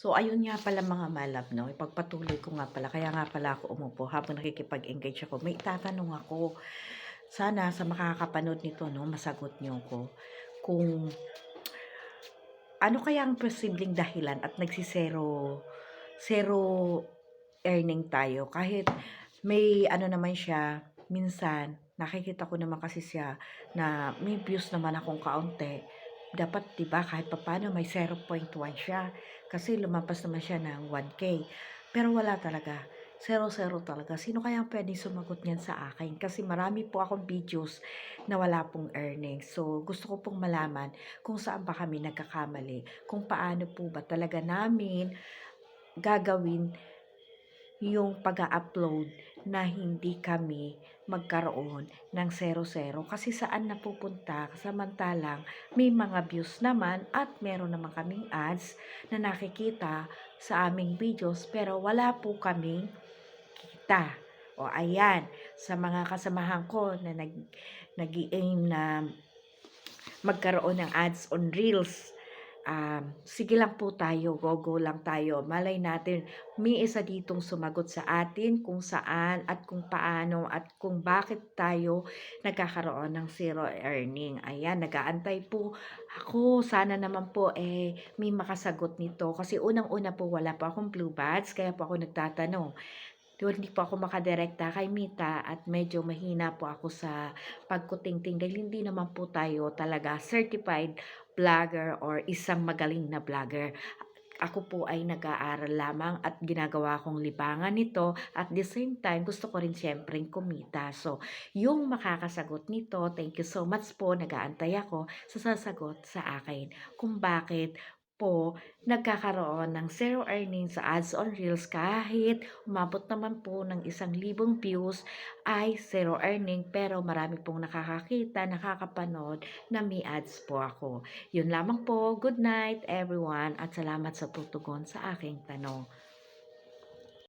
So, ayun nga pala mga malab, no? Ipagpatuloy ko nga pala. Kaya nga pala ako umupo habang nakikipag-engage ako. May itatanong ako. Sana sa makakapanood nito, no, masagot niyo ko. Kung ano kaya ang posibleng dahilan at zero earning tayo. Kahit may ano naman siya, minsan, nakikita ko naman kasi siya na may views naman akong kaunti. Dapat, di ba, kahit papano may 0.1 siya. Kasi lumabas naman siya ng 1K. Pero wala talaga. 0-0 talaga. Sino kaya ang pwedeng sumagot niyan sa akin? Kasi marami po akong videos na wala pong earnings. So, gusto ko pong malaman kung saan ba kami nagkakamali. Kung paano po ba talaga namin gagawin yung pag-a-upload na hindi kami magkaroon ng 0-0 kasi saan napupunta samantalang may mga views naman at meron naman kaming ads na nakikita sa aming videos pero wala po kaming kita. O ayan, sa mga kasamahan ko na nag-i-aim na magkaroon ng ads on Reels. Sige lang po tayo, go lang tayo. Malay natin, may isa ditong sumagot sa atin kung saan at kung paano at kung bakit tayo nagkakaroon ng zero earning. Ayan, nag-aantay po ako. Sana naman po may makasagot nito. Kasi unang-una po wala po akong blue badge, kaya po ako nagtatanong. Hindi po ako makadirekta kay Mita at medyo mahina po ako sa pagkutingting dahil hindi naman po tayo talaga certified vlogger or isang magaling na vlogger. Ako po ay nag-aaral lamang at ginagawa kong libangan nito at the same time gusto ko rin siyempre kumita. So, yung makakasagot nito, thank you so much po, nag-aantay ako sa sasagot sa akin kung bakit po nagkakaroon ng zero earnings sa ads on Reels kahit umabot naman po ng 1,000 views ay zero earning pero marami pong nakakakita, nakakapanood na may ads po ako. Yun lamang po. Good night everyone at salamat sa tutugon sa aking tanong.